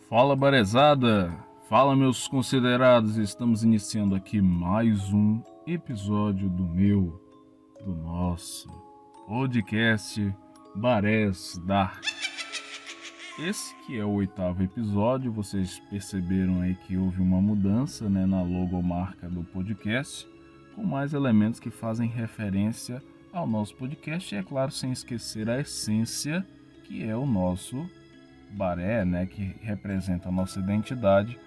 Fala, barezada! Fala, meus considerados! Estamos iniciando aqui mais um episódio do nosso podcast Barés Dark. Esse que é o 8º episódio. Vocês perceberam aí que houve uma mudança, na logomarca do podcast, com mais elementos que fazem referência ao nosso podcast e, é claro, sem esquecer a essência, que é o nosso baré, que representa a nossa identidade,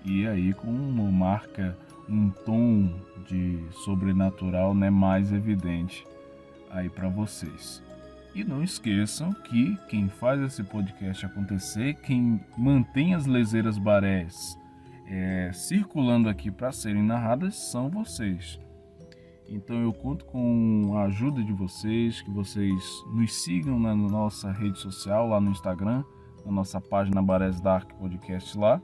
e aí com uma marca, um tom de sobrenatural, mais evidente aí para vocês. E não esqueçam que quem faz esse podcast acontecer, quem mantém as leseiras barés circulando aqui para serem narradas, são vocês. Então eu conto com a ajuda de vocês, que vocês nos sigam na nossa rede social, lá no Instagram, na nossa página Barés Dark Podcast lá,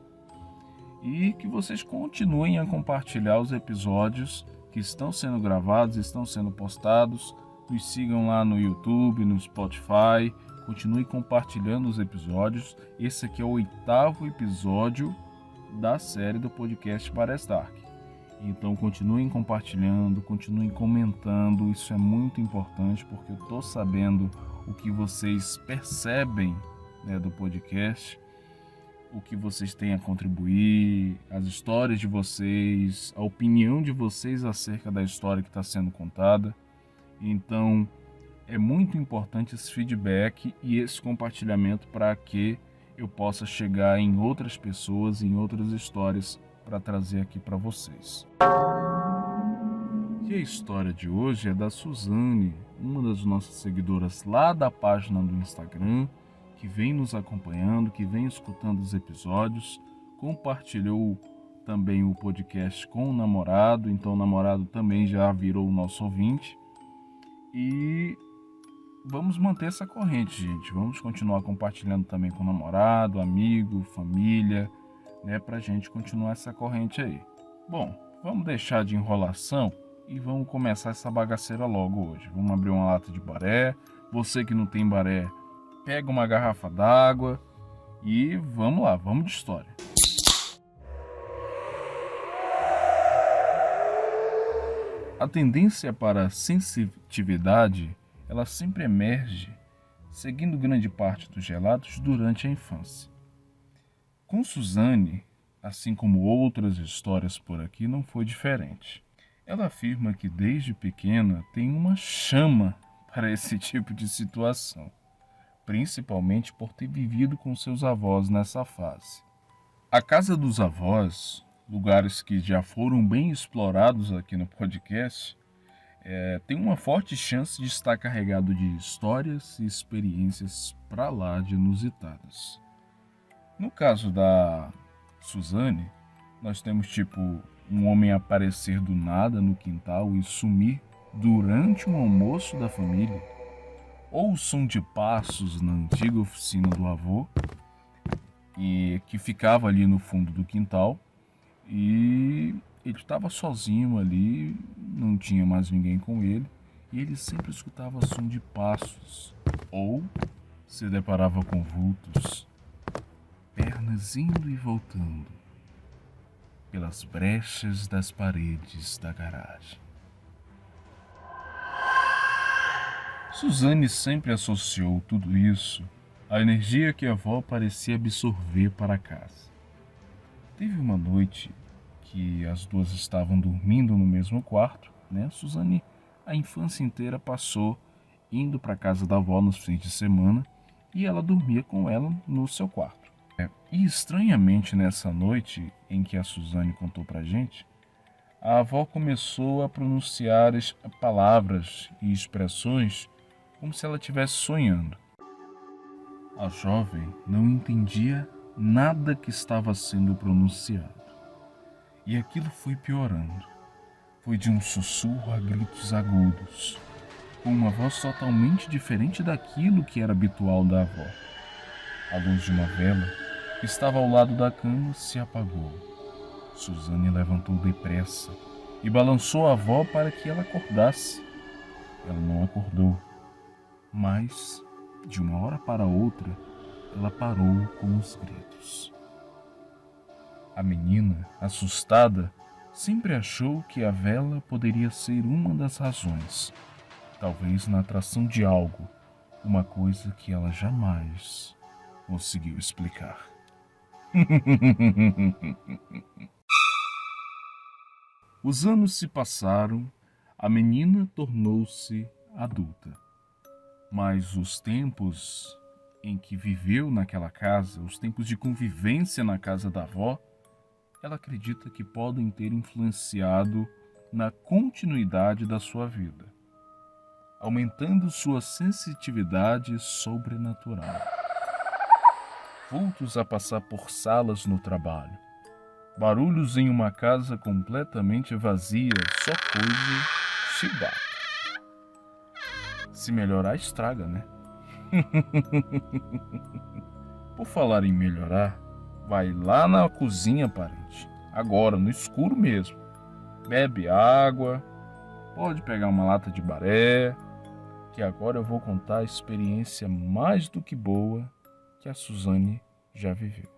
e que vocês continuem a compartilhar os episódios que estão sendo gravados, estão sendo postados. Nos sigam lá no YouTube, no Spotify, continue compartilhando os episódios. Esse aqui é o 8º episódio da série do podcast Barés Dark. Então continuem compartilhando, continuem comentando, isso é muito importante, porque eu estou sabendo o que vocês percebem do podcast, o que vocês têm a contribuir, as histórias de vocês, a opinião de vocês acerca da história que está sendo contada. Então é muito importante esse feedback e esse compartilhamento para que eu possa chegar em outras pessoas, em outras histórias para trazer aqui para vocês. E a história de hoje é da Suzane, uma das nossas seguidoras lá da página do Instagram, que vem nos acompanhando, que vem escutando os episódios, compartilhou também o podcast com o namorado, então o namorado também já virou o nosso ouvinte. E vamos manter essa corrente, gente. Vamos continuar compartilhando também com o namorado, amigo, família, pra gente continuar essa corrente aí. Bom, vamos deixar de enrolação e vamos começar essa bagaceira logo hoje. Vamos abrir uma lata de baré. Você que não tem baré, pega uma garrafa d'água e vamos lá, vamos de história. A tendência para a sensitividade, ela sempre emerge seguindo grande parte dos relatos durante a infância. Com Suzane, assim como outras histórias por aqui, não foi diferente. Ela afirma que desde pequena tem uma chama para esse tipo de situação, principalmente por ter vivido com seus avós nessa fase. A casa dos avós, lugares que já foram bem explorados aqui no podcast, tem uma forte chance de estar carregado de histórias e experiências para lá de inusitadas. No caso da Suzane, nós temos um homem aparecer do nada no quintal e sumir durante um almoço da família, ou o som de passos na antiga oficina do avô, e que ficava ali no fundo do quintal, e ele estava sozinho ali, não tinha mais ninguém com ele, e ele sempre escutava som de passos, ou se deparava com vultos, pernas indo e voltando pelas brechas das paredes da garagem. Suzane sempre associou tudo isso à energia que a avó parecia absorver para casa. Teve uma noite que as duas estavam dormindo no mesmo quarto, Suzane, a infância inteira passou indo para a casa da avó nos fins de semana e ela dormia com ela no seu quarto. E estranhamente nessa noite em que a Suzane contou pra gente, a avó começou a pronunciar palavras e expressões como se ela estivesse sonhando. A jovem não entendia nada que estava sendo pronunciado. E aquilo foi piorando. Foi de um sussurro a gritos agudos. com uma voz totalmente diferente daquilo que era habitual da avó. A luz de uma vela que estava ao lado da cama se apagou. Suzane levantou depressa e balançou a avó para que ela acordasse. Ela não acordou, mas, de uma hora para outra, ela parou com os gritos. A menina, assustada, sempre achou que a vela poderia ser uma das razões, talvez na atração de algo, uma coisa que ela jamais conseguiu explicar. Os anos se passaram, a menina tornou-se adulta. Mas os tempos em que viveu naquela casa, os tempos de convivência na casa da avó, ela acredita que podem ter influenciado na continuidade da sua vida, aumentando sua sensitividade sobrenatural. Vultos a passar por salas no trabalho, barulhos em uma casa completamente vazia, só coisa chibata. Se melhorar, estraga, né? Por falar em melhorar, vai lá na cozinha, parente. Agora, no escuro mesmo. Bebe água, pode pegar uma lata de baré, que agora eu vou contar a experiência mais do que boa que a Suzane já viveu.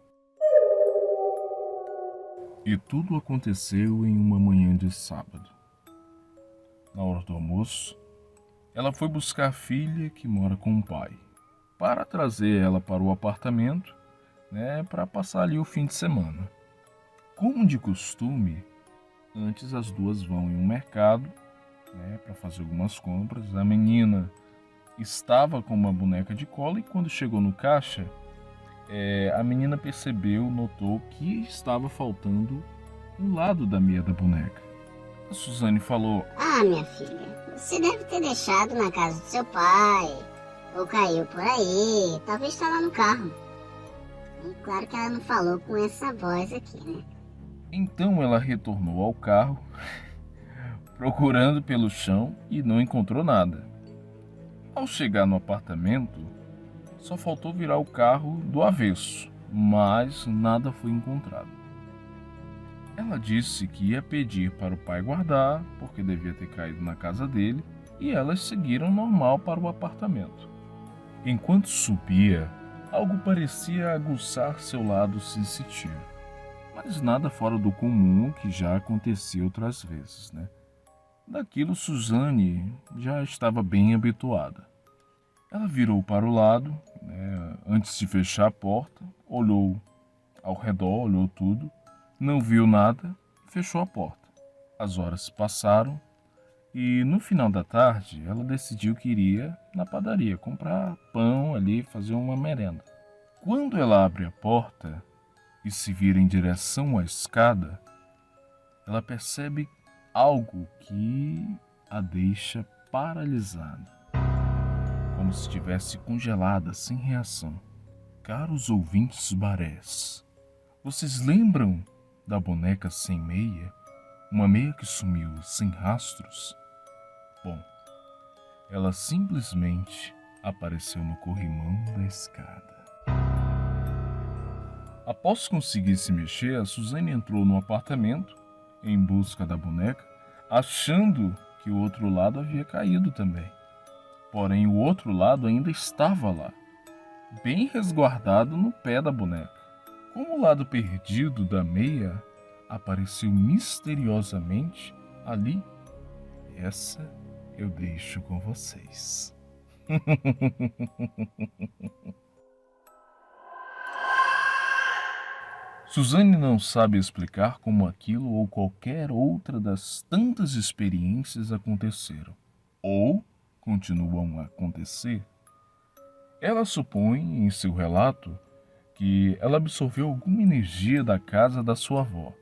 E tudo aconteceu em uma manhã de sábado. Na hora do almoço, ela foi buscar a filha que mora com o pai, para trazer ela para o apartamento, para passar ali o fim de semana. Como de costume, antes as duas vão em um mercado, para fazer algumas compras. A menina estava com uma boneca de cola e quando chegou no caixa, a menina notou que estava faltando um lado da meia da boneca. A Suzane falou: "Ah, minha filha, você deve ter deixado na casa do seu pai, ou caiu por aí, talvez está lá no carro." E claro que ela não falou com essa voz aqui, né? Então ela retornou ao carro, procurando pelo chão e não encontrou nada. Ao chegar no apartamento, só faltou virar o carro do avesso, mas nada foi encontrado. Ela disse que ia pedir para o pai guardar, porque devia ter caído na casa dele, e elas seguiram normal para o apartamento. Enquanto subia, algo parecia aguçar seu lado sensitivo, mas nada fora do comum que já acontecia outras vezes, Daquilo Suzane já estava bem habituada. Ela virou para o lado, antes de fechar a porta, olhou ao redor, olhou tudo, não viu nada e fechou a porta. As horas passaram e no final da tarde ela decidiu que iria na padaria comprar pão ali, fazer uma merenda. Quando ela abre a porta e se vira em direção à escada, ela percebe algo que a deixa paralisada, como se estivesse congelada, sem reação. Caros ouvintes barés, vocês lembram da boneca sem meia? Uma meia que sumiu sem rastros? Bom, ela simplesmente apareceu no corrimão da escada. Após conseguir se mexer, a Suzane entrou no apartamento em busca da boneca, achando que o outro lado havia caído também. Porém, o outro lado ainda estava lá, bem resguardado no pé da boneca. Como o lado perdido da meia apareceu misteriosamente ali, essa eu deixo com vocês. Suzane não sabe explicar como aquilo ou qualquer outra das tantas experiências aconteceram, ou continuam a acontecer. Ela supõe, em seu relato, que ela absorveu alguma energia da casa da sua avó,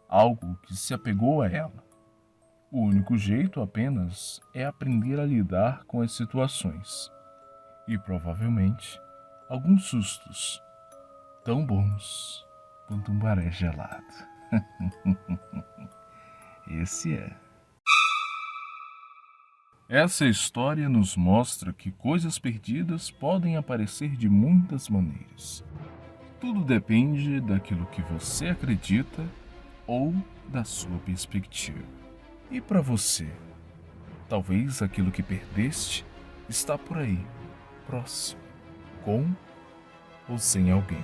algo que se apegou a ela. O único jeito apenas é aprender a lidar com as situações e, provavelmente, alguns sustos tão bons quanto um baré gelado. Esse é. Essa história nos mostra que coisas perdidas podem aparecer de muitas maneiras. Tudo depende daquilo que você acredita ou da sua perspectiva. E para você? Talvez aquilo que perdeste está por aí, próximo, com ou sem alguém.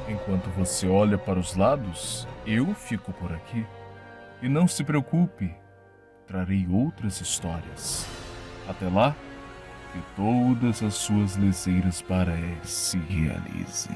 Enquanto você olha para os lados, eu fico por aqui. E não se preocupe, trarei outras histórias. Até lá, que todas as suas desejos se realizem.